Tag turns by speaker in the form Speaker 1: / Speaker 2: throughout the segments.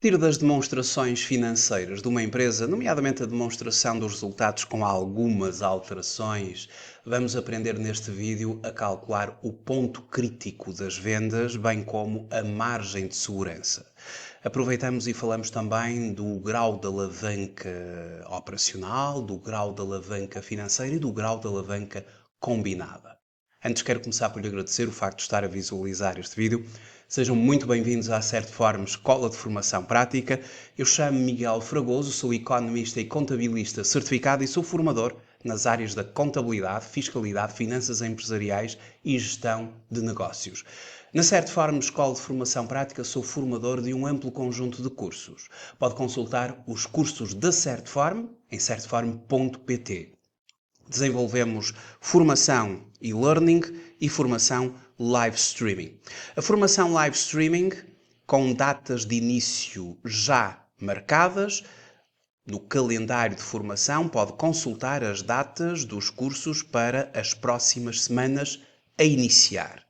Speaker 1: Partir das demonstrações financeiras de uma empresa, nomeadamente a demonstração dos resultados com algumas alterações, vamos aprender neste vídeo a calcular o ponto crítico das vendas, bem como a margem de segurança. Aproveitamos e falamos também do grau de alavanca operacional, do grau de alavanca financeira e do grau de alavanca combinada. Antes quero começar por lhe agradecer o facto de estar a visualizar este vídeo. Sejam muito bem-vindos à Certform Escola de Formação Prática. Eu chamo-me Miguel Fragoso, sou economista e contabilista certificado e sou formador nas áreas da contabilidade, fiscalidade, finanças empresariais e gestão de negócios. Na Certform Escola de Formação Prática sou formador de um amplo conjunto de cursos. Pode consultar os cursos da Certform em certform.pt. Desenvolvemos formação e-learning e formação live streaming. A formação live streaming, com datas de início já marcadas, no calendário de formação pode consultar as datas dos cursos para as próximas semanas a iniciar.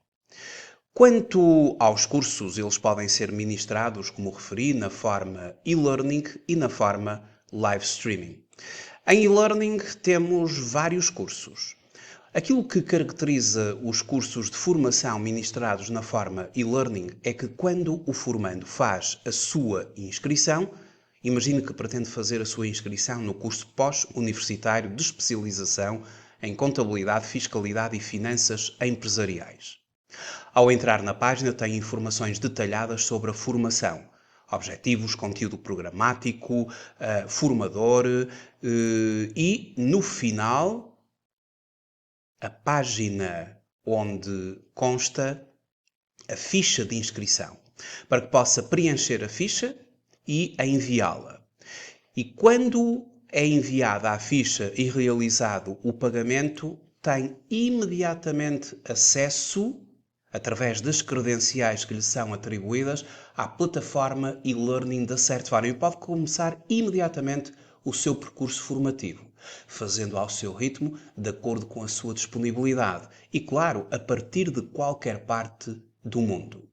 Speaker 1: Quanto aos cursos, eles podem ser ministrados, como referi, na forma e-learning e na forma live streaming. Em e-learning temos vários cursos. Aquilo que caracteriza os cursos de formação ministrados na forma e-learning é que quando o formando faz a sua inscrição, imagine que pretende fazer a sua inscrição no curso pós-universitário de especialização em contabilidade, fiscalidade e finanças empresariais. Ao entrar na página tem informações detalhadas sobre a formação. Objetivos, conteúdo programático, formador e, no final, a página onde consta a ficha de inscrição, para que possa preencher a ficha e enviá-la. E quando é enviada a ficha e realizado o pagamento, tem imediatamente acesso, através das credenciais que lhe são atribuídas, à plataforma e-learning da Certform e pode começar imediatamente o seu percurso formativo, fazendo ao seu ritmo, de acordo com a sua disponibilidade e, claro, a partir de qualquer parte do mundo.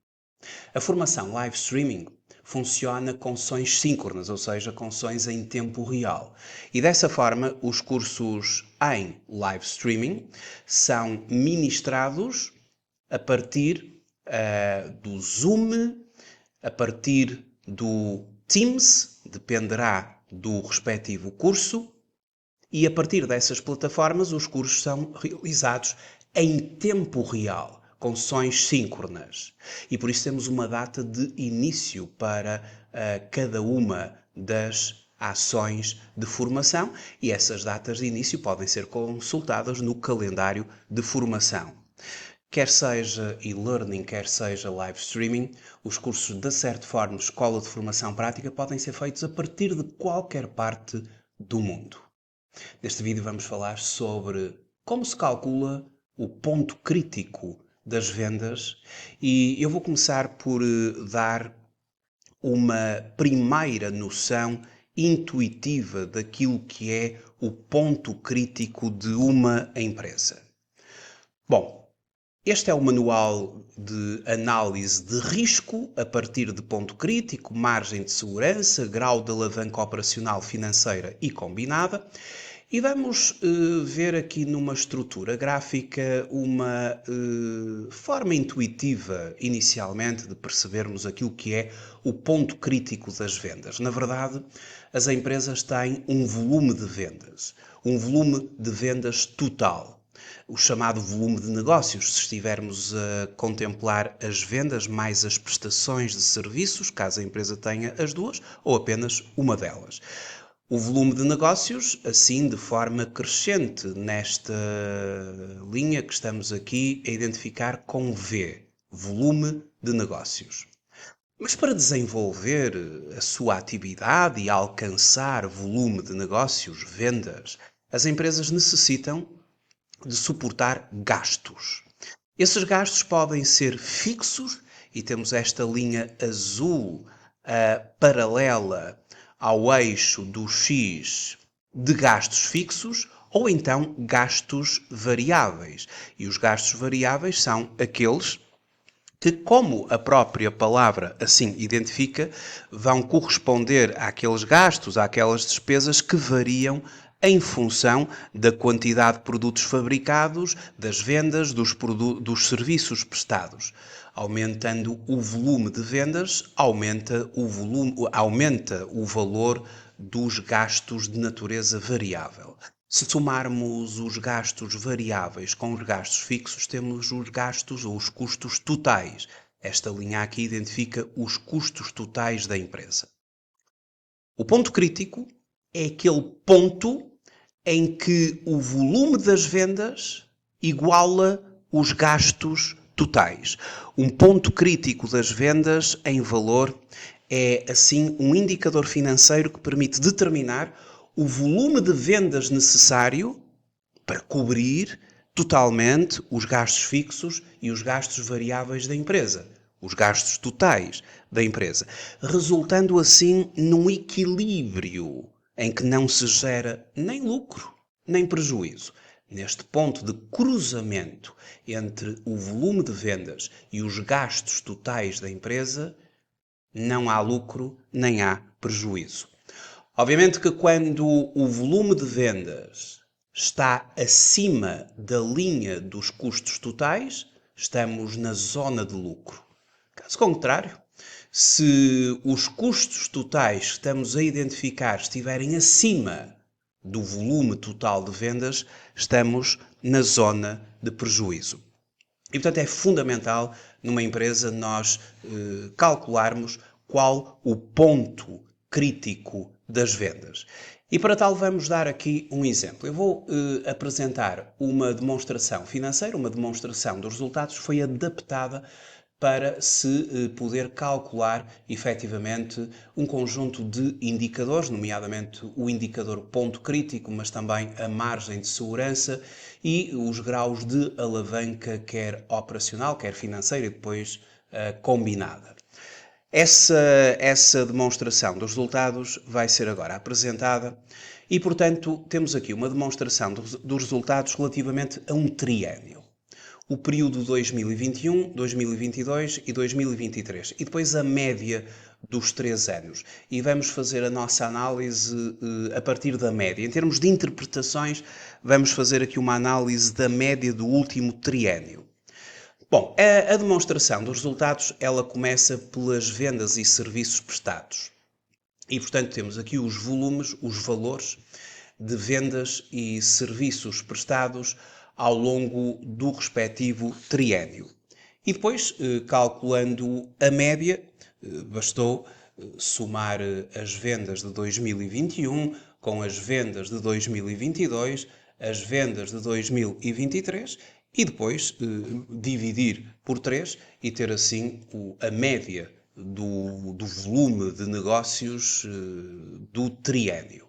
Speaker 1: A formação live streaming funciona com sessões síncronas, ou seja, com sessões em tempo real. E dessa forma, os cursos em live streaming são ministrados a partir do Zoom, a partir do Teams, dependerá do respectivo curso, e a partir dessas plataformas os cursos são realizados em tempo real, com sessões síncronas. E por isso temos uma data de início para cada uma das ações de formação e essas datas de início podem ser consultadas no calendário de formação. Quer seja e-learning, quer seja live streaming, os cursos da Certform Escola de Formação Prática podem ser feitos a partir de qualquer parte do mundo. Neste vídeo vamos falar sobre como se calcula o ponto crítico das vendas e eu vou começar por dar uma primeira noção intuitiva daquilo que é o ponto crítico de uma empresa. Bom, este é o manual de análise de risco a partir de ponto crítico, margem de segurança, grau de alavanca operacional, financeira e combinada. E vamos ver aqui numa estrutura gráfica uma forma intuitiva, inicialmente, de percebermos aquilo que é o ponto crítico das vendas. Na verdade, as empresas têm um volume de vendas total. O chamado volume de negócios, se estivermos a contemplar as vendas mais as prestações de serviços, caso a empresa tenha as duas, ou apenas uma delas. O volume de negócios, assim, de forma crescente, nesta linha que estamos aqui a identificar com V, volume de negócios. Mas para desenvolver a sua atividade e alcançar volume de negócios, vendas, as empresas necessitam de suportar gastos. Esses gastos podem ser fixos e temos esta linha azul paralela ao eixo do X de gastos fixos ou então gastos variáveis. E os gastos variáveis são aqueles que, como a própria palavra assim identifica, vão corresponder àqueles gastos, àquelas despesas que variam em função da quantidade de produtos fabricados, das vendas, dos serviços prestados. Aumentando o volume de vendas, aumenta o valor dos gastos de natureza variável. Se somarmos os gastos variáveis com os gastos fixos, temos os gastos ou os custos totais. Esta linha aqui identifica os custos totais da empresa. O ponto crítico é aquele ponto em que o volume das vendas iguala os gastos totais. Um ponto crítico das vendas em valor é, assim, um indicador financeiro que permite determinar o volume de vendas necessário para cobrir totalmente os gastos fixos e os gastos variáveis da empresa, os gastos totais da empresa, resultando assim num equilíbrio em que não se gera nem lucro nem prejuízo. Neste ponto de cruzamento entre o volume de vendas e os gastos totais da empresa, não há lucro nem há prejuízo. Obviamente que quando o volume de vendas está acima da linha dos custos totais, estamos na zona de lucro. Caso contrário, se os custos totais que estamos a identificar estiverem acima do volume total de vendas, estamos na zona de prejuízo. E, portanto, é fundamental numa empresa nós calcularmos qual o ponto crítico das vendas. E para tal vamos dar aqui um exemplo. Eu vou apresentar uma demonstração financeira, uma demonstração dos resultados que foi adaptada para se poder calcular efetivamente um conjunto de indicadores, nomeadamente o indicador ponto crítico, mas também a margem de segurança e os graus de alavanca, quer operacional, quer financeira e depois combinada. Essa demonstração dos resultados vai ser agora apresentada e, portanto, temos aqui uma demonstração dos resultados relativamente a um triênio. O período 2021, 2022 e 2023. E depois a média dos 3 anos. E vamos fazer a nossa análise a partir da média. Em termos de interpretações, vamos fazer aqui uma análise da média do último triênio. Bom, a demonstração dos resultados, ela começa pelas vendas e serviços prestados. E, portanto, temos aqui os volumes, os valores de vendas e serviços prestados ao longo do respectivo triênio. E depois, calculando a média, bastou somar as vendas de 2021 com as vendas de 2022, as vendas de 2023 e depois dividir por 3 e ter assim a média do volume de negócios do triênio.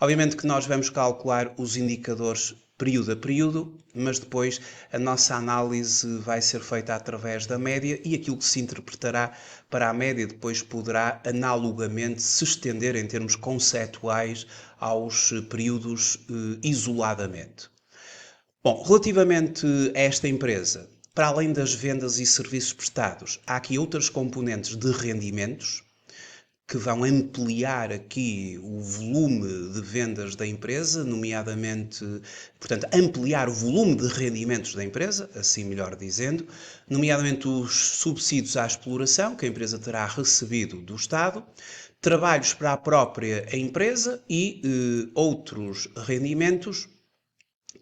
Speaker 1: Obviamente que nós vamos calcular os indicadores período a período, mas depois a nossa análise vai ser feita através da média e aquilo que se interpretará para a média depois poderá analogamente se estender em termos conceituais aos períodos isoladamente. Bom, relativamente a esta empresa, para além das vendas e serviços prestados, há aqui outras componentes de rendimentos que vão ampliar aqui o volume de vendas da empresa, nomeadamente, portanto, ampliar o volume de rendimentos da empresa, assim melhor dizendo, nomeadamente os subsídios à exploração que a empresa terá recebido do Estado, trabalhos para a própria empresa e outros rendimentos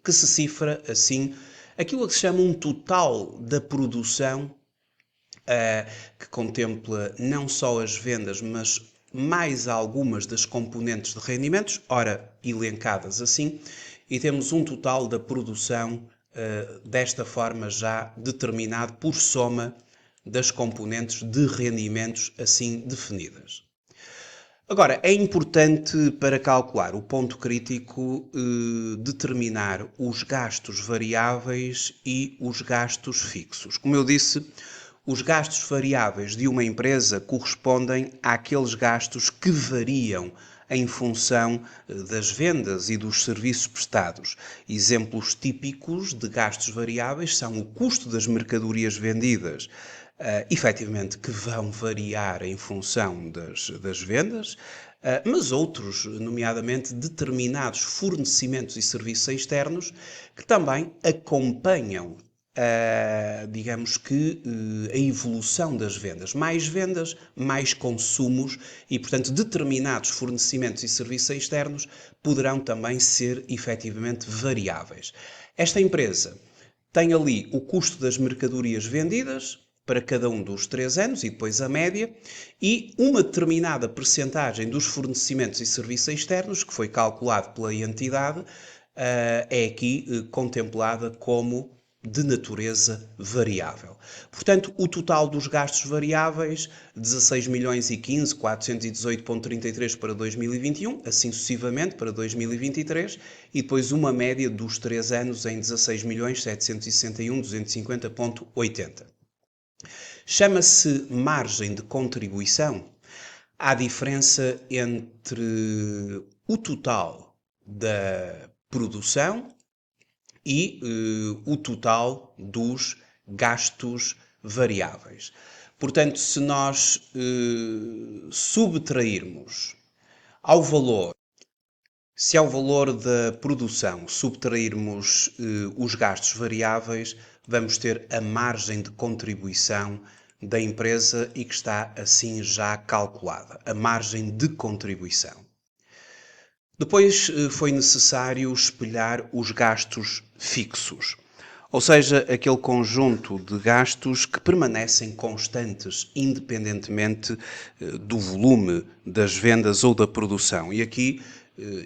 Speaker 1: que se cifra assim aquilo a que se chama um total da produção que contempla não só as vendas, mas mais algumas das componentes de rendimentos, ora elencadas assim, e temos um total da produção desta forma já determinado por soma das componentes de rendimentos assim definidas. Agora, é importante para calcular o ponto crítico determinar os gastos variáveis e os gastos fixos. Como eu disse, os gastos variáveis de uma empresa correspondem àqueles gastos que variam em função das vendas e dos serviços prestados. Exemplos típicos de gastos variáveis são o custo das mercadorias vendidas efetivamente que vão variar em função das vendas, mas outros, nomeadamente determinados fornecimentos e serviços externos, que também acompanham digamos que a evolução das vendas, mais consumos e, portanto, determinados fornecimentos e serviços externos poderão também ser efetivamente variáveis. Esta empresa tem ali o custo das mercadorias vendidas para cada um dos 3 anos e depois a média, e uma determinada percentagem dos fornecimentos e serviços externos, que foi calculado pela entidade, é aqui contemplada como de natureza variável. Portanto, o total dos gastos variáveis, 16 milhões e 15, 418,33 para 2021, assim sucessivamente para 2023, e depois uma média dos 3 anos em 16 milhões 761, 250,80. Chama-se margem de contribuição à diferença entre o total da produção e o total dos gastos variáveis. Portanto, se nós subtrairmos ao valor, se ao valor da produção subtrairmos os gastos variáveis, vamos ter a margem de contribuição da empresa e que está assim já calculada, a margem de contribuição. Depois foi necessário espelhar os gastos fixos, ou seja, aquele conjunto de gastos que permanecem constantes independentemente do volume das vendas ou da produção. E aqui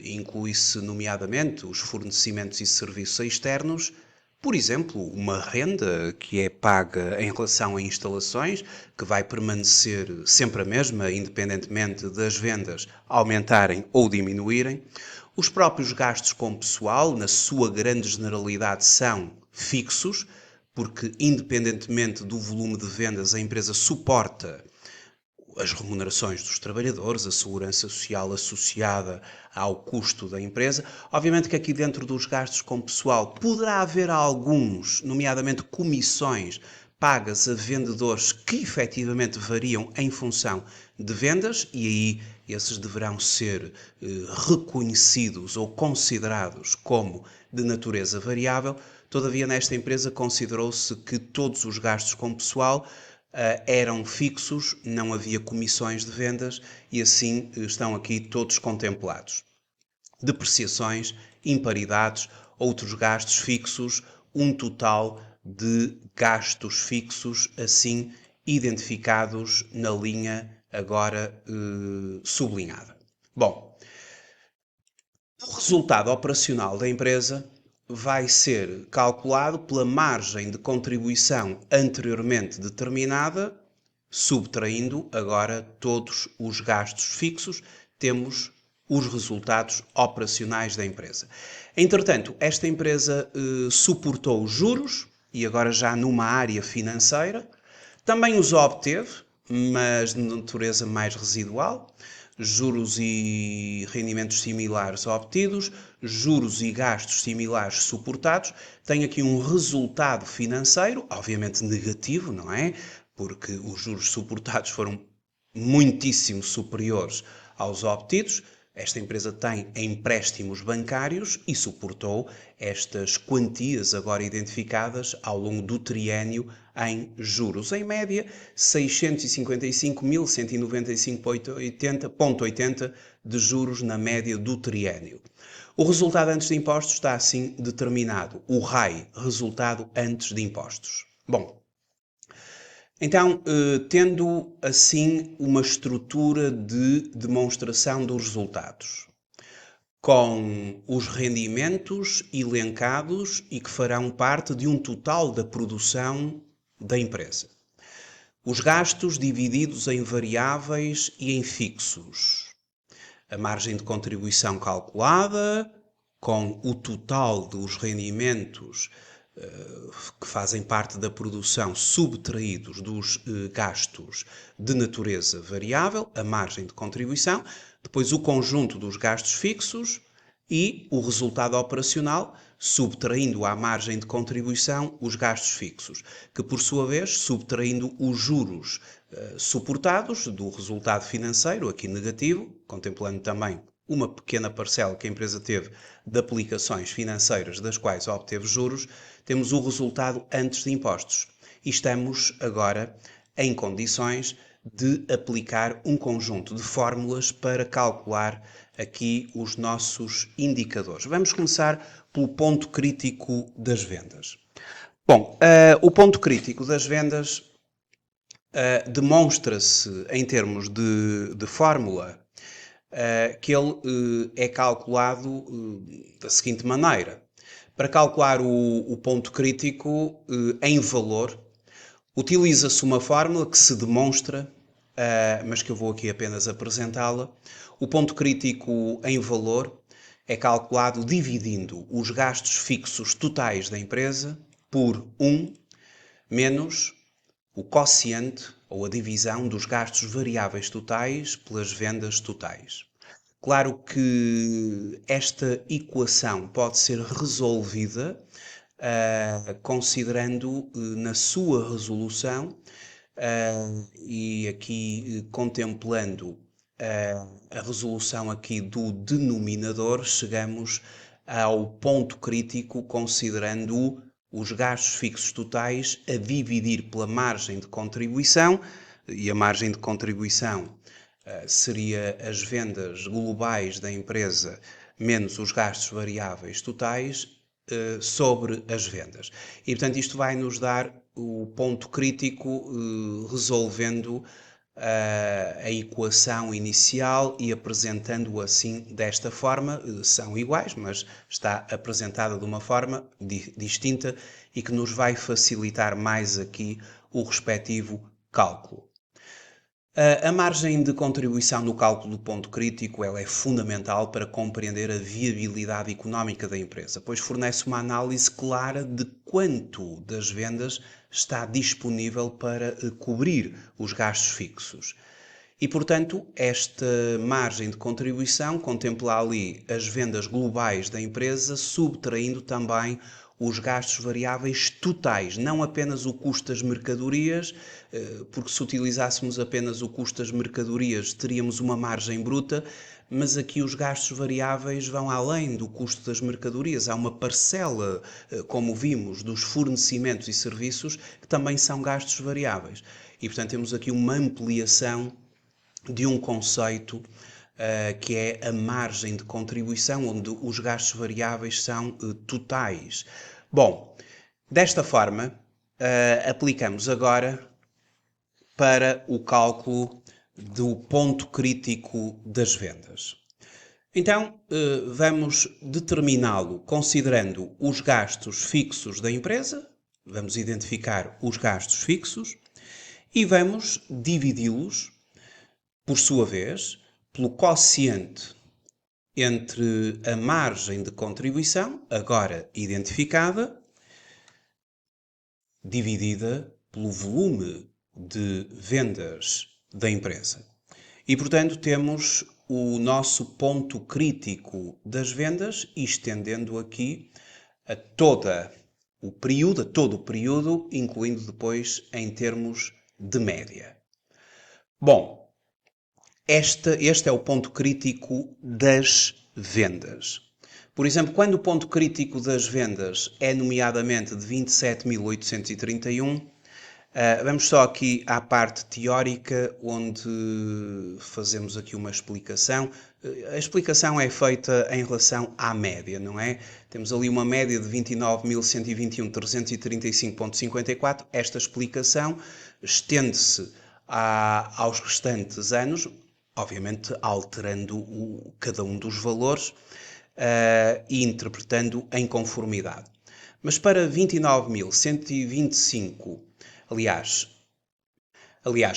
Speaker 1: inclui-se nomeadamente os fornecimentos e serviços externos. Por exemplo, uma renda que é paga em relação a instalações, que vai permanecer sempre a mesma, independentemente das vendas aumentarem ou diminuírem. Os próprios gastos com pessoal, na sua grande generalidade, são fixos, porque independentemente do volume de vendas, a empresa suporta as remunerações dos trabalhadores, a segurança social associada ao custo da empresa. Obviamente que aqui dentro dos gastos com pessoal poderá haver alguns, nomeadamente comissões, pagas a vendedores que efetivamente variam em função de vendas e aí esses deverão ser reconhecidos ou considerados como de natureza variável. Todavia, nesta empresa considerou-se que todos os gastos com pessoal eram fixos, não havia comissões de vendas e assim estão aqui todos contemplados. Depreciações, imparidades, outros gastos fixos, um total de gastos fixos assim identificados na linha agora sublinhada. Bom, o resultado operacional da empresa vai ser calculado pela margem de contribuição anteriormente determinada, subtraindo agora todos os gastos fixos, temos os resultados operacionais da empresa. Entretanto, esta empresa suportou juros, e agora já numa área financeira, também os obteve, mas de natureza mais residual, juros e rendimentos similares obtidos, juros e gastos similares suportados. Tem aqui um resultado financeiro, obviamente negativo, não é? Porque os juros suportados foram muitíssimo superiores aos obtidos. Esta empresa tem empréstimos bancários e suportou estas quantias agora identificadas ao longo do triênio em juros. Em média, 655.195,80 de juros na média do triênio. O resultado antes de impostos está assim determinado. O RAI, resultado antes de impostos. Bom, então, tendo assim uma estrutura de demonstração dos resultados, com os rendimentos elencados e que farão parte de um total da produção da empresa. Os gastos divididos em variáveis e em fixos. A margem de contribuição calculada, com o total dos rendimentos que fazem parte da produção subtraídos dos gastos de natureza variável, a margem de contribuição, depois o conjunto dos gastos fixos e o resultado operacional, subtraindo à margem de contribuição os gastos fixos, que por sua vez, subtraindo os juros suportados do resultado financeiro, aqui negativo, contemplando também uma pequena parcela que a empresa teve de aplicações financeiras das quais obteve juros, temos o resultado antes de impostos. E estamos agora em condições de aplicar um conjunto de fórmulas para calcular aqui os nossos indicadores. Vamos começar pelo ponto crítico das vendas. Bom, o ponto crítico das vendas demonstra-se em termos de fórmula que ele é calculado da seguinte maneira. Para calcular o ponto crítico em valor, utiliza-se uma fórmula que se demonstra, mas que eu vou aqui apenas apresentá-la. O ponto crítico em valor é calculado dividindo os gastos fixos totais da empresa por 1 menos o quociente ou a divisão dos gastos variáveis totais pelas vendas totais. Claro que esta equação pode ser resolvida considerando na sua resolução e aqui contemplando a resolução aqui do denominador, chegamos ao ponto crítico considerando os gastos fixos totais a dividir pela margem de contribuição, e a margem de contribuição seria as vendas globais da empresa menos os gastos variáveis totais sobre as vendas. E, portanto, isto vai nos dar o ponto crítico resolvendo a equação inicial e apresentando-o assim desta forma. São iguais, mas está apresentada de uma forma distinta e que nos vai facilitar mais aqui o respectivo cálculo. A margem de contribuição no cálculo do ponto crítico ela é fundamental para compreender a viabilidade económica da empresa, pois fornece uma análise clara de quanto das vendas está disponível para cobrir os gastos fixos. E, portanto, esta margem de contribuição contempla ali as vendas globais da empresa, subtraindo também os gastos variáveis totais, não apenas o custo das mercadorias, porque se utilizássemos apenas o custo das mercadorias teríamos uma margem bruta, mas aqui os gastos variáveis vão além do custo das mercadorias. Há uma parcela, como vimos, dos fornecimentos e serviços que também são gastos variáveis. E, portanto, temos aqui uma ampliação de um conceito que é a margem de contribuição, onde os gastos variáveis são totais. Bom, desta forma, aplicamos agora para o cálculo do ponto crítico das vendas. Então, vamos determiná-lo considerando os gastos fixos da empresa, vamos identificar os gastos fixos e vamos dividi-los, por sua vez, pelo quociente entre a margem de contribuição, agora identificada, dividida pelo volume de vendas da empresa. E, portanto, temos o nosso ponto crítico das vendas, estendendo aqui a todo o período, incluindo depois em termos de média. Bom, este é o ponto crítico das vendas. Por exemplo, quando o ponto crítico das vendas é nomeadamente de 27.831, vamos só aqui à parte teórica, onde fazemos aqui uma explicação. A explicação é feita em relação à média, não é? Temos ali uma média de 29.121.335,54. Esta explicação estende-se aos restantes anos, obviamente alterando cada um dos valores e interpretando em conformidade. Mas para 29.125, aliás,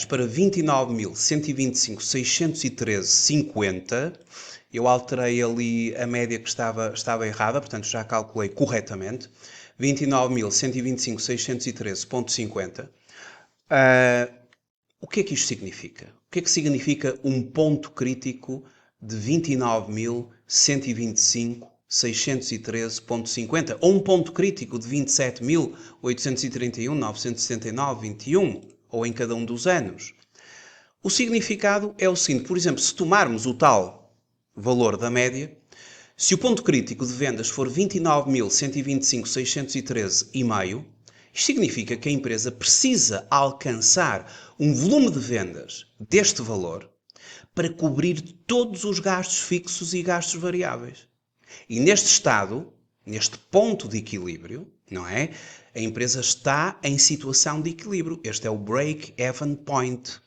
Speaker 1: para 29.125.613,50, eu alterei ali a média que estava errada, portanto já calculei corretamente, 29.125.613,50. O que é que isto significa? O que é que significa um ponto crítico de 29.125 27.613.50 ou um ponto crítico de 27.831.979.21 ou em cada um dos anos. O significado é o seguinte, por exemplo, se tomarmos o tal valor da média, se o ponto crítico de vendas for 29.125.613,5, isto significa que a empresa precisa alcançar um volume de vendas deste valor para cobrir todos os gastos fixos e gastos variáveis. E neste estado, neste ponto de equilíbrio, não é? A empresa está em situação de equilíbrio. Este é o break-even point,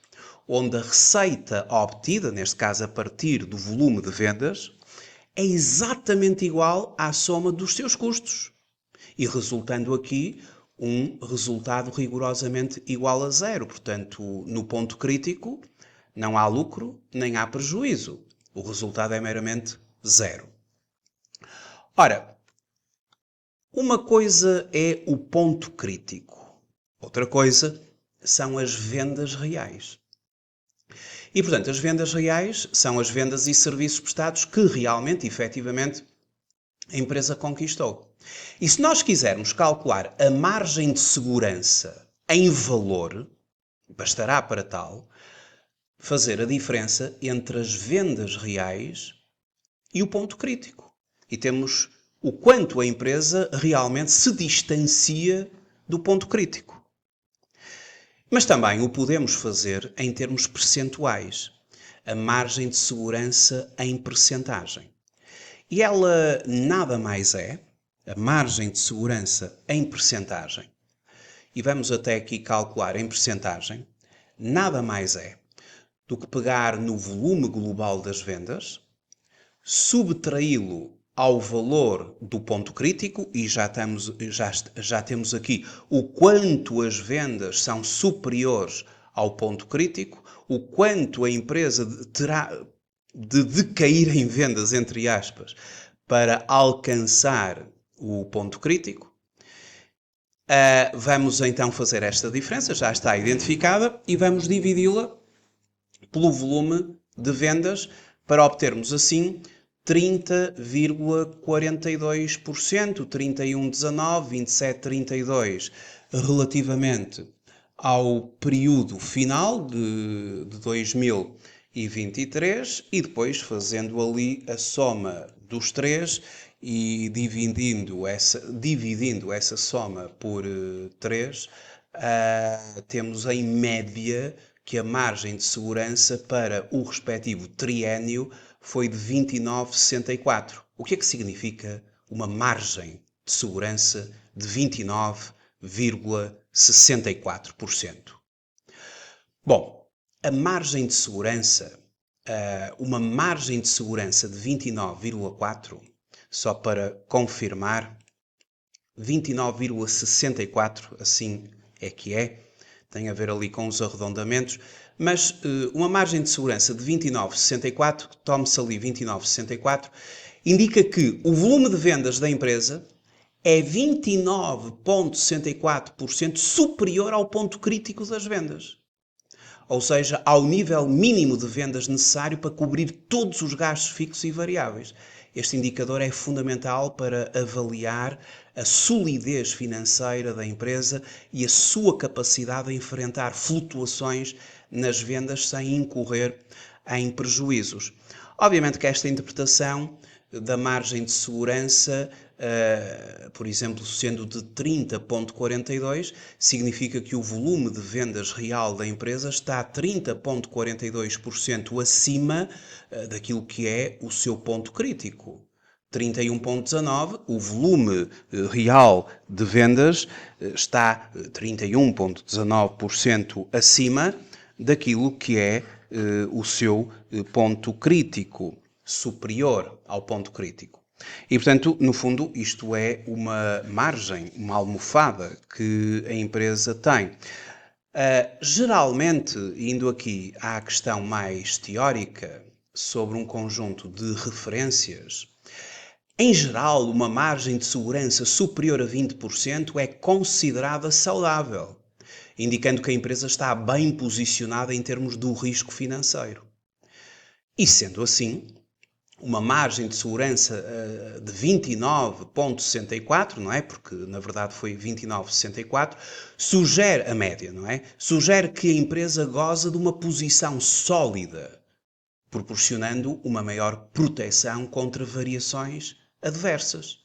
Speaker 1: onde a receita obtida, neste caso a partir do volume de vendas, é exatamente igual à soma dos seus custos. E resultando aqui um resultado rigorosamente igual a zero. Portanto, no ponto crítico, não há lucro nem há prejuízo. O resultado é meramente zero. Ora, uma coisa é o ponto crítico. Outra coisa são as vendas reais. E, portanto, as vendas reais são as vendas e serviços prestados que realmente, efetivamente, a empresa conquistou. E se nós quisermos calcular a margem de segurança em valor, bastará para tal fazer a diferença entre as vendas reais e o ponto crítico. E temos o quanto a empresa realmente se distancia do ponto crítico. Mas também o podemos fazer em termos percentuais. A margem de segurança em percentagem. E ela nada mais é, a margem de segurança em percentagem, e vamos até aqui calcular em percentagem, nada mais é do que pegar no volume global das vendas, subtraí-lo ao valor do ponto crítico, e já temos aqui o quanto as vendas são superiores ao ponto crítico, o quanto a empresa terá de decair em vendas, entre aspas, para alcançar o ponto crítico. Vamos então fazer esta diferença, já está identificada, e vamos dividi-la pelo volume de vendas para obtermos assim 30,42%, 31,19, 27,32 relativamente ao período final de 2023 e depois fazendo ali a soma dos três e dividindo essa soma por 3, temos em média que a margem de segurança para o respectivo triênio foi de 29,64. O que é que significa uma margem de segurança de 29,64%? Bom, a margem de segurança, uma margem de segurança de 29,4%, só para confirmar, 29,64%, assim é que é, tem a ver ali com os arredondamentos, mas uma margem de segurança de 29,64%, tome-se ali 29,64%, indica que o volume de vendas da empresa é 29,64% superior ao ponto crítico das vendas. Ou seja, ao nível mínimo de vendas necessário para cobrir todos os gastos fixos e variáveis. Este indicador é fundamental para avaliar a solidez financeira da empresa e a sua capacidade de enfrentar flutuações nas vendas sem incorrer em prejuízos. Obviamente que esta interpretação da margem de segurança, por exemplo, sendo de 30,42, significa que o volume de vendas real da empresa está 30,42% acima daquilo que é o seu ponto crítico. 31,19, o volume real de vendas está 31,19% acima daquilo que é o seu ponto crítico, superior ao ponto crítico. E, portanto, no fundo, isto é uma margem, uma almofada que a empresa tem. Geralmente, indo aqui à questão mais teórica sobre um conjunto de referências, em geral, uma margem de segurança superior a 20% é considerada saudável, indicando que a empresa está bem posicionada em termos do risco financeiro. E sendo assim, uma margem de segurança de 29,64, não é? Porque na verdade foi 29,64, sugere a média, não é? Sugere que a empresa goza de uma posição sólida, proporcionando uma maior proteção contra variações adversas.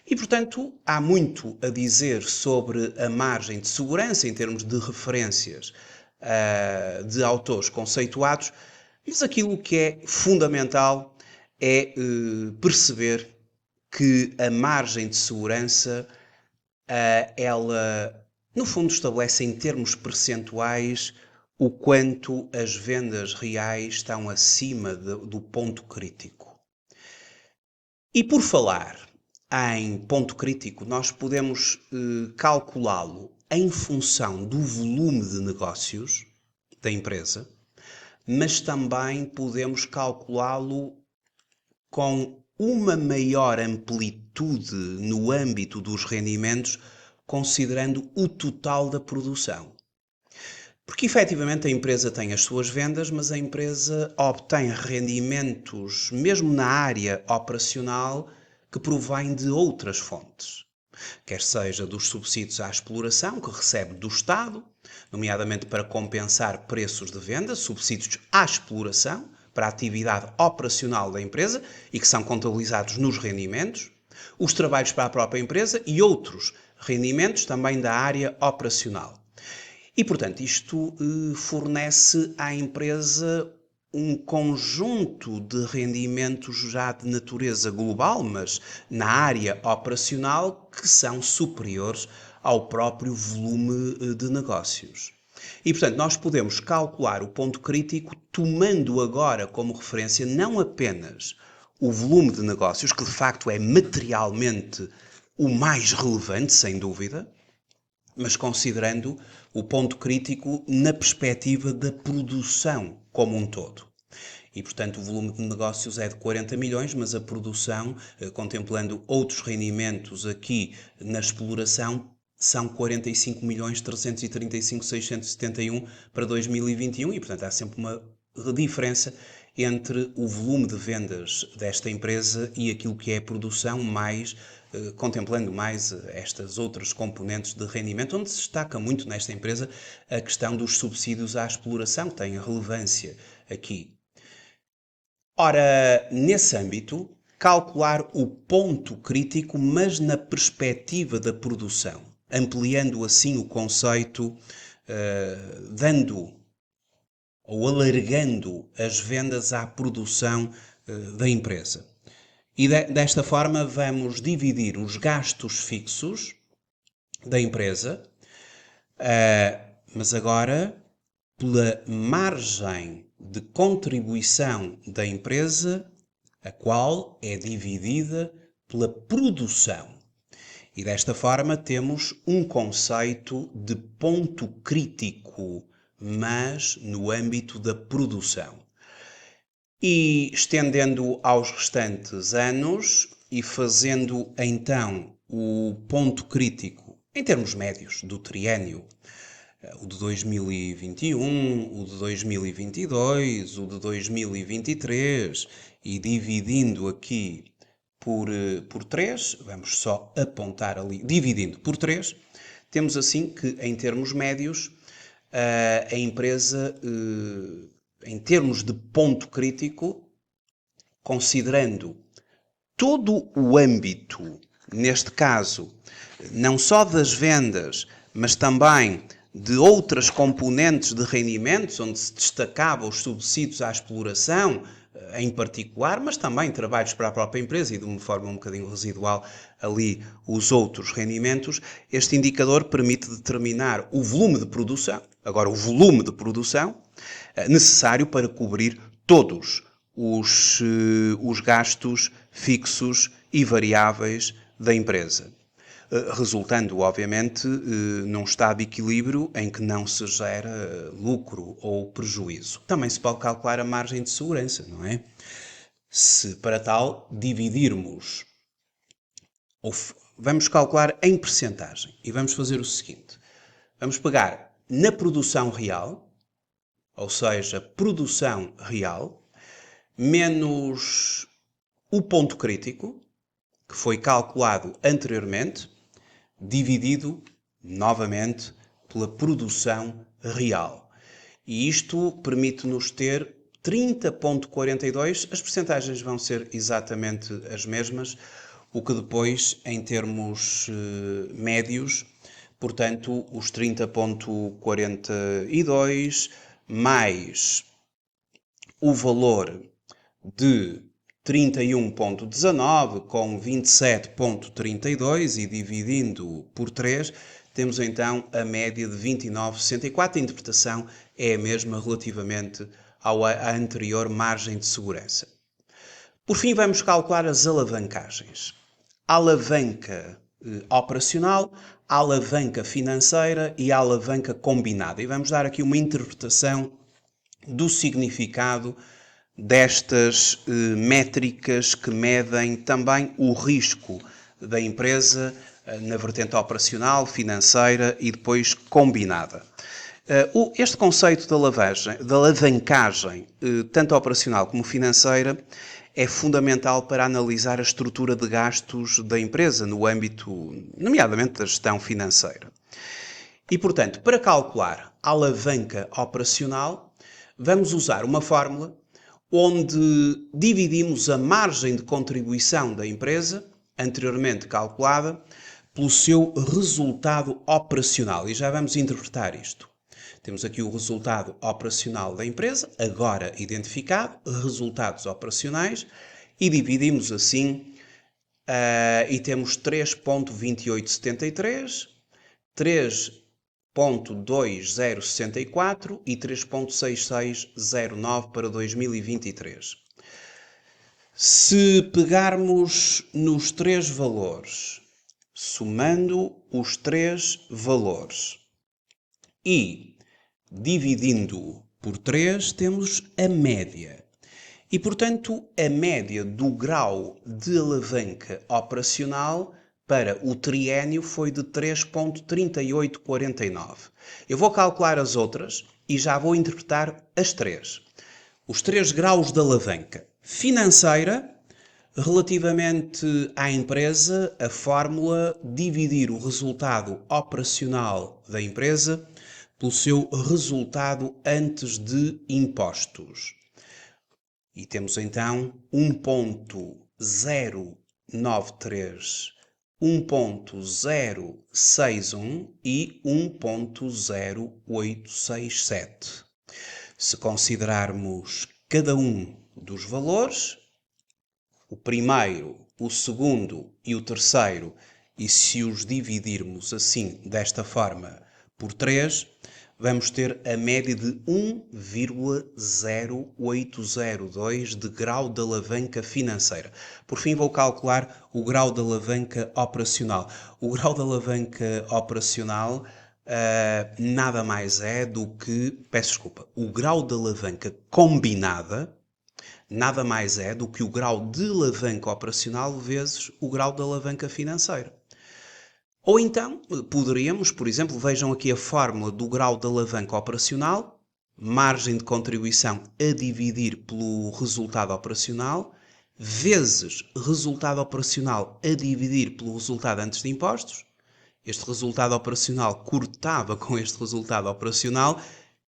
Speaker 1: E, portanto, há muito a dizer sobre a margem de segurança em termos de referências de autores conceituados, mas aquilo que é fundamental é perceber que a margem de segurança, ela, no fundo, estabelece em termos percentuais o quanto as vendas reais estão acima do ponto crítico. E por falar em ponto crítico, nós podemos calculá-lo em função do volume de negócios da empresa, mas também podemos calculá-lo com uma maior amplitude no âmbito dos rendimentos, considerando o total da produção. Porque efetivamente a empresa tem as suas vendas, mas a empresa obtém rendimentos, mesmo na área operacional, que provém de outras fontes. Quer seja dos subsídios à exploração que recebe do Estado, nomeadamente para compensar preços de venda, subsídios à exploração, para a atividade operacional da empresa e que são contabilizados nos rendimentos, os trabalhos para a própria empresa e outros rendimentos também da área operacional. E, portanto, isto fornece à empresa um conjunto de rendimentos já de natureza global, mas na área operacional, que são superiores ao próprio volume de negócios. E, portanto, nós podemos calcular o ponto crítico tomando agora como referência não apenas o volume de negócios, que de facto é materialmente o mais relevante, sem dúvida, mas considerando o ponto crítico na perspectiva da produção como um todo. E, portanto, o volume de negócios é de 40 milhões, mas a produção, contemplando outros rendimentos aqui na exploração, são 45 milhões 335 671 para 2021 e, portanto, há sempre uma diferença entre o volume de vendas desta empresa e aquilo que é a produção, mais contemplando mais estas outras componentes de rendimento, onde se destaca muito nesta empresa a questão dos subsídios à exploração, que tem relevância aqui. Ora, nesse âmbito, calcular o ponto crítico, mas na perspectiva da produção, ampliando assim o conceito, dando ou alargando as vendas à produção da empresa. E desta forma vamos dividir os gastos fixos da empresa, mas agora pela margem de contribuição da empresa, a qual é dividida pela produção. E desta forma temos um conceito de ponto crítico, mas no âmbito da produção. E estendendo aos restantes anos e fazendo então o ponto crítico em termos médios do triênio, o de 2021, o de 2022, o de 2023, e dividindo aqui por 3, vamos só apontar ali, dividindo por 3, temos assim que em termos médios a empresa, em termos de ponto crítico, considerando todo o âmbito, neste caso, não só das vendas, mas também de outras componentes de rendimentos, onde se destacava os subsídios à exploração, em particular, mas também trabalhos para a própria empresa e de uma forma um bocadinho residual ali os outros rendimentos, este indicador permite determinar o volume de produção, agora o volume de produção, necessário para cobrir todos os gastos fixos e variáveis da empresa, resultando, obviamente, num estado de equilíbrio em que não se gera lucro ou prejuízo. Também se pode calcular a margem de segurança, não é? Se para tal dividirmos, ou vamos calcular em percentagem e vamos fazer o seguinte: vamos pegar na produção real, ou seja, produção real, menos o ponto crítico, que foi calculado anteriormente, dividido novamente pela produção real. E isto permite-nos ter 30,42, as percentagens vão ser exatamente as mesmas, o que depois, em termos médios, portanto, os 30,42 mais o valor de 31,19 com 27,32 e dividindo por 3, temos então a média de 29,64. A interpretação é a mesma relativamente à anterior margem de segurança. Por fim, vamos calcular as alavancagens. A alavanca operacional, a alavanca financeira e a alavanca combinada. E vamos dar aqui uma interpretação do significado destas métricas que medem também o risco da empresa na vertente operacional, financeira e depois combinada. Este conceito da alavancagem, tanto operacional como financeira, é fundamental para analisar a estrutura de gastos da empresa no âmbito, nomeadamente, da gestão financeira. E, portanto, para calcular a alavanca operacional, vamos usar uma fórmula onde dividimos a margem de contribuição da empresa, anteriormente calculada, pelo seu resultado operacional. E já vamos interpretar isto. Temos aqui o resultado operacional da empresa, agora identificado, resultados operacionais, e dividimos assim, e temos 3,2873, 3,2064 e 3,6609 para 2023. Se pegarmos nos três valores, somando os três valores e dividindo por 3, temos a média. E, portanto, a média do grau de alavanca operacional para o triênio foi de 3,3849. Eu vou calcular as outras e já vou interpretar as três. Os 3 graus de alavanca. Financeira, relativamente à empresa, a fórmula dividir o resultado operacional da empresa pelo seu resultado antes de impostos. E temos então 1,093, 1,061 e 1,0867. Se considerarmos cada um dos valores, o primeiro, o segundo e o terceiro, e se os dividirmos assim, desta forma, por 3, vamos ter a média de 1,0802 de grau de alavanca financeira. Por fim, vou calcular o grau de alavanca operacional. O grau de alavanca operacional nada mais é do que, o grau de alavanca combinada nada mais é do que o grau de alavanca operacional vezes o grau de alavanca financeira. Ou então, poderíamos, por exemplo, vejam aqui a fórmula do grau de alavanca operacional, margem de contribuição a dividir pelo resultado operacional, vezes resultado operacional a dividir pelo resultado antes de impostos. Este resultado operacional cortava com este resultado operacional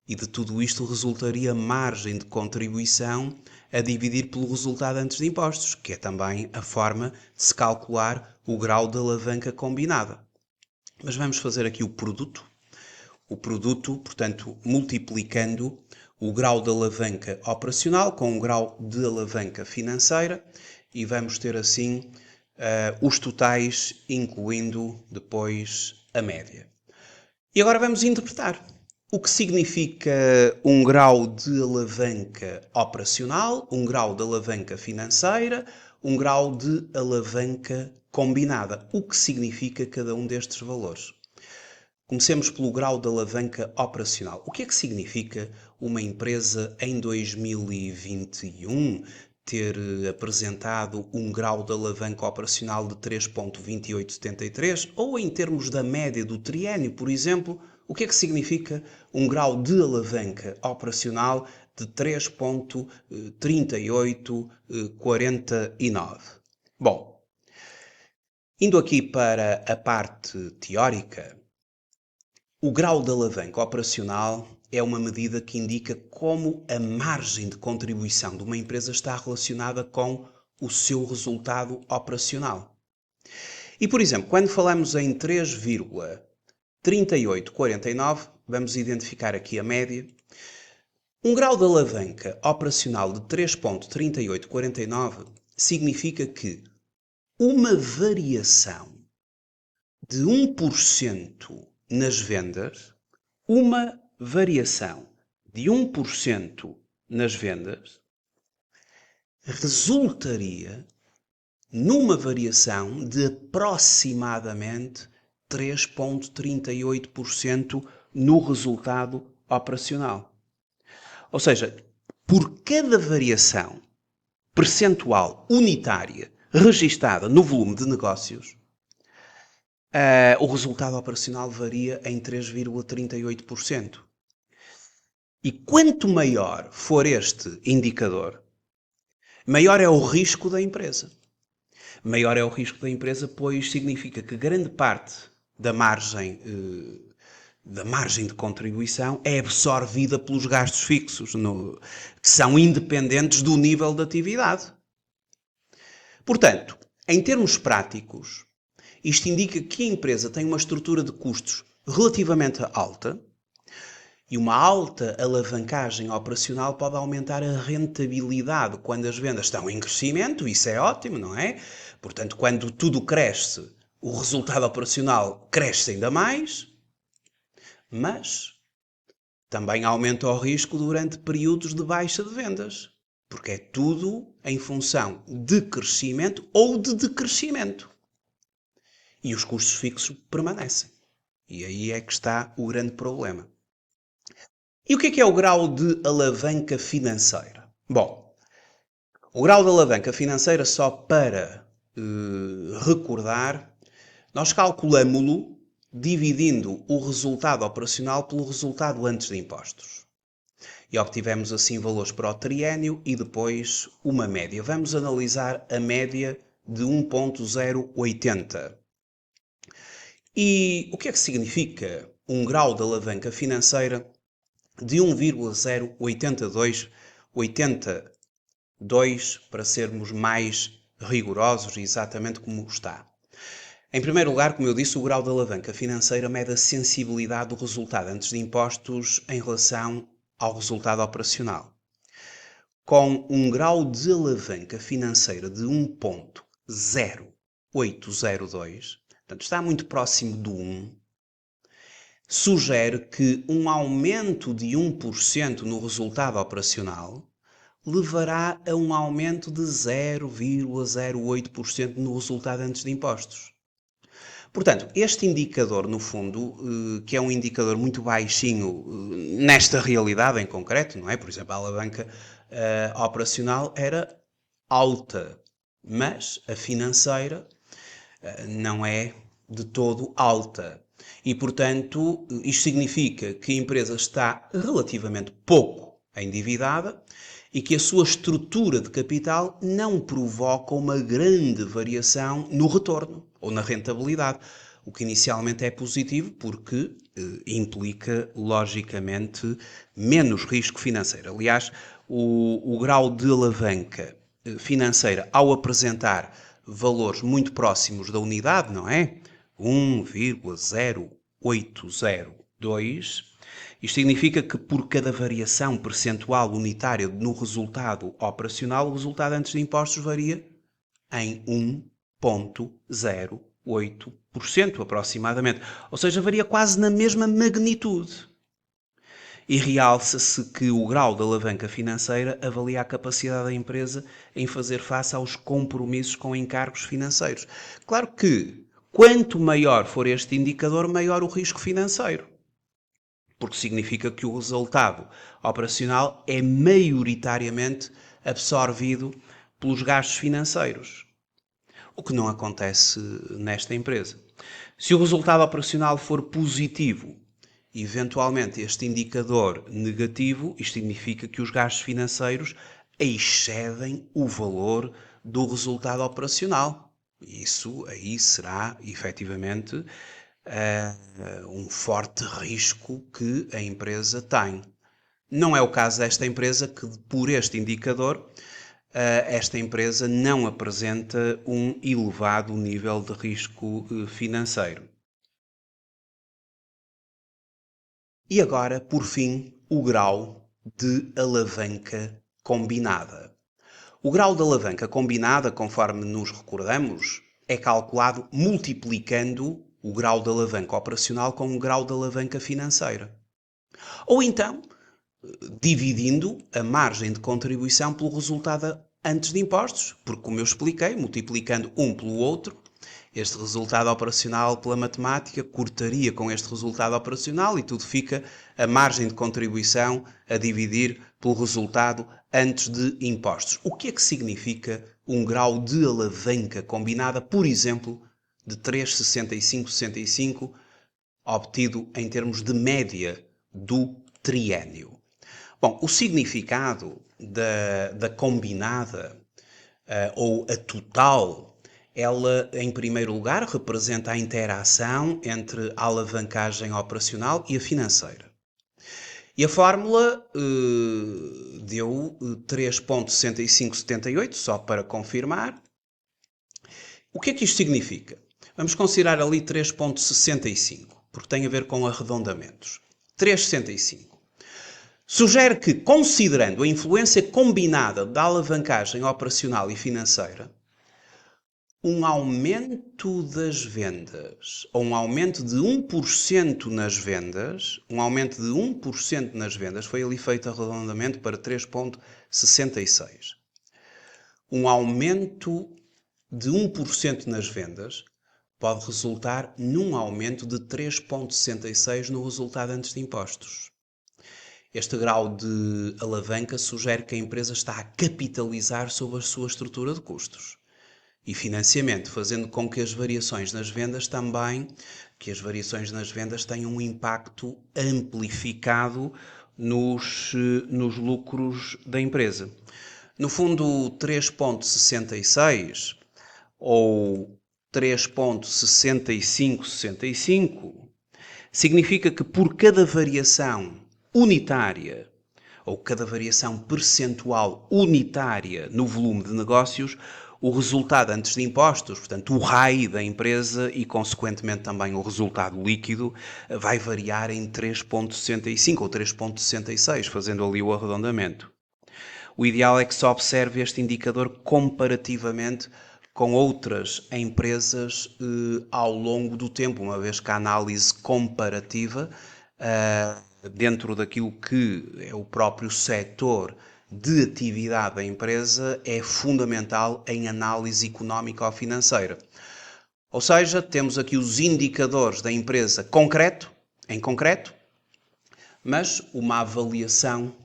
Speaker 1: e de tudo isto resultaria margem de contribuição a dividir pelo resultado antes de impostos, que é também a forma de se calcular o grau de alavanca combinada. Mas vamos fazer aqui o produto. O produto, portanto, multiplicando o grau de alavanca operacional com o grau de alavanca financeira e vamos ter assim os totais, incluindo depois a média. E agora vamos interpretar. O que significa um grau de alavanca operacional, um grau de alavanca financeira, um grau de alavanca combinada. O que significa cada um destes valores? Comecemos pelo grau de alavanca operacional. O que é que significa uma empresa em 2021 ter apresentado um grau de alavanca operacional de 3,2873? Ou em termos da média do triênio, por exemplo, o que é que significa um grau de alavanca operacional de 3,3849. Bom, indo aqui para a parte teórica, o grau de alavanca operacional é uma medida que indica como a margem de contribuição de uma empresa está relacionada com o seu resultado operacional. E, por exemplo, quando falamos em 3,3849, vamos identificar aqui a média. Um grau de alavanca operacional de 3,3849 significa que uma variação de 1% nas vendas, uma variação de 1% nas vendas resultaria numa variação de aproximadamente 3,38% no resultado operacional. Ou seja, por cada variação percentual unitária registada no volume de negócios, o resultado operacional varia em 3,38%. E quanto maior for este indicador, maior é o risco da empresa. Maior é o risco da empresa, pois significa que grande parte da margem de contribuição é absorvida pelos gastos fixos, que são independentes do nível de atividade. Portanto, em termos práticos, isto indica que a empresa tem uma estrutura de custos relativamente alta e uma alta alavancagem operacional pode aumentar a rentabilidade quando as vendas estão em crescimento, isso é ótimo, não é? Portanto, quando tudo cresce, o resultado operacional cresce ainda mais, mas também aumenta o risco durante períodos de baixa de vendas, porque é tudo em função de crescimento ou de decrescimento. E os custos fixos permanecem. E aí é que está o grande problema. E o que é o grau de alavanca financeira? Bom, o grau de alavanca financeira, só para recordar, nós calculamos-lo dividindo o resultado operacional pelo resultado antes de impostos. E obtivemos assim valores para o triênio e depois uma média. Vamos analisar a média de 1,080. E o que é que significa um grau de alavanca financeira de 1,082, para sermos mais rigorosos, exatamente como está? Em primeiro lugar, como eu disse, o grau de alavanca financeira mede a sensibilidade do resultado antes de impostos em relação ao resultado operacional. Com um grau de alavanca financeira de 1,0802, portanto está muito próximo do 1, sugere que um aumento de 1% no resultado operacional levará a um aumento de 0,08% no resultado antes de impostos. Portanto, este indicador, no fundo, que é um indicador muito baixinho nesta realidade em concreto, não é? Por exemplo, a alavanca operacional era alta, mas a financeira não é de todo alta. E, portanto, isto significa que a empresa está relativamente pouco endividada e que a sua estrutura de capital não provoca uma grande variação no retorno ou na rentabilidade, o que inicialmente é positivo porque implica, logicamente, menos risco financeiro. Aliás, o grau de alavanca financeira, ao apresentar valores muito próximos da unidade, não é? 1,0802. Isto significa que por cada variação percentual unitária no resultado operacional, o resultado antes de impostos varia em 1,08% aproximadamente. Ou seja, varia quase na mesma magnitude. E realça-se que o grau de alavanca financeira avalia a capacidade da empresa em fazer face aos compromissos com encargos financeiros. Claro que, quanto maior for este indicador, maior o risco financeiro. Porque significa que o resultado operacional é maioritariamente absorvido pelos gastos financeiros. O que não acontece nesta empresa. Se o resultado operacional for positivo Eventualmente, este indicador negativo, isto significa que os gastos financeiros excedem o valor do resultado operacional. Isso aí será, efetivamente, um forte risco que a empresa tem. Não é o caso desta empresa que, por este indicador, esta empresa não apresenta um elevado nível de risco financeiro. E agora, por fim, o grau de alavanca combinada. O grau de alavanca combinada, conforme nos recordamos, é calculado multiplicando o grau de alavanca operacional com o grau de alavanca financeira. Ou então, dividindo a margem de contribuição pelo resultado antes de impostos, porque, como eu expliquei, multiplicando um pelo outro, este resultado operacional pela matemática cortaria com este resultado operacional e tudo fica a margem de contribuição a dividir pelo resultado antes de impostos. O que é que significa um grau de alavanca combinada, por exemplo, de 3,6565, obtido em termos de média do triênio? Bom, o significado da combinada ou a total, ela, em primeiro lugar, representa a interação entre a alavancagem operacional e a financeira. E a fórmula deu 3,6578, só para confirmar. O que é que isto significa? Vamos considerar ali 3,65, porque tem a ver com arredondamentos. 3,65. Sugere que, considerando a influência combinada da alavancagem operacional e financeira, um aumento das vendas, ou um aumento de 1% nas vendas, foi ali feito arredondamento para 3,66. Um aumento de 1% nas vendas pode resultar num aumento de 3,66 no resultado antes de impostos. Este grau de alavanca sugere que a empresa está a capitalizar sobre a sua estrutura de custos e financiamento, fazendo com que as variações nas vendas tenham um impacto amplificado nos lucros da empresa. No fundo, 3,66 ou 3,6565 significa que por cada variação unitária ou cada variação percentual unitária no volume de negócios, o resultado antes de impostos, portanto o RAI da empresa e consequentemente também o resultado líquido, vai variar em 3,65 ou 3,66, fazendo ali o arredondamento. O ideal é que se observe este indicador comparativamente com outras empresas ao longo do tempo, uma vez que a análise comparativa dentro daquilo que é o próprio setor de atividade da empresa é fundamental em análise económica ou financeira. Ou seja, temos aqui os indicadores da empresa em concreto, mas uma avaliação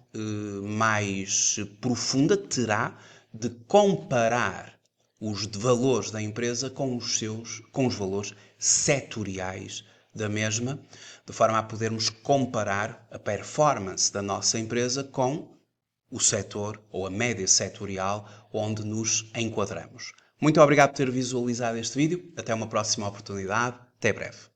Speaker 1: mais profunda terá de comparar os valores da empresa com os valores setoriais da mesma, de forma a podermos comparar a performance da nossa empresa com o setor ou a média setorial onde nos enquadramos. Muito obrigado por ter visualizado este vídeo. Até uma próxima oportunidade. Até breve.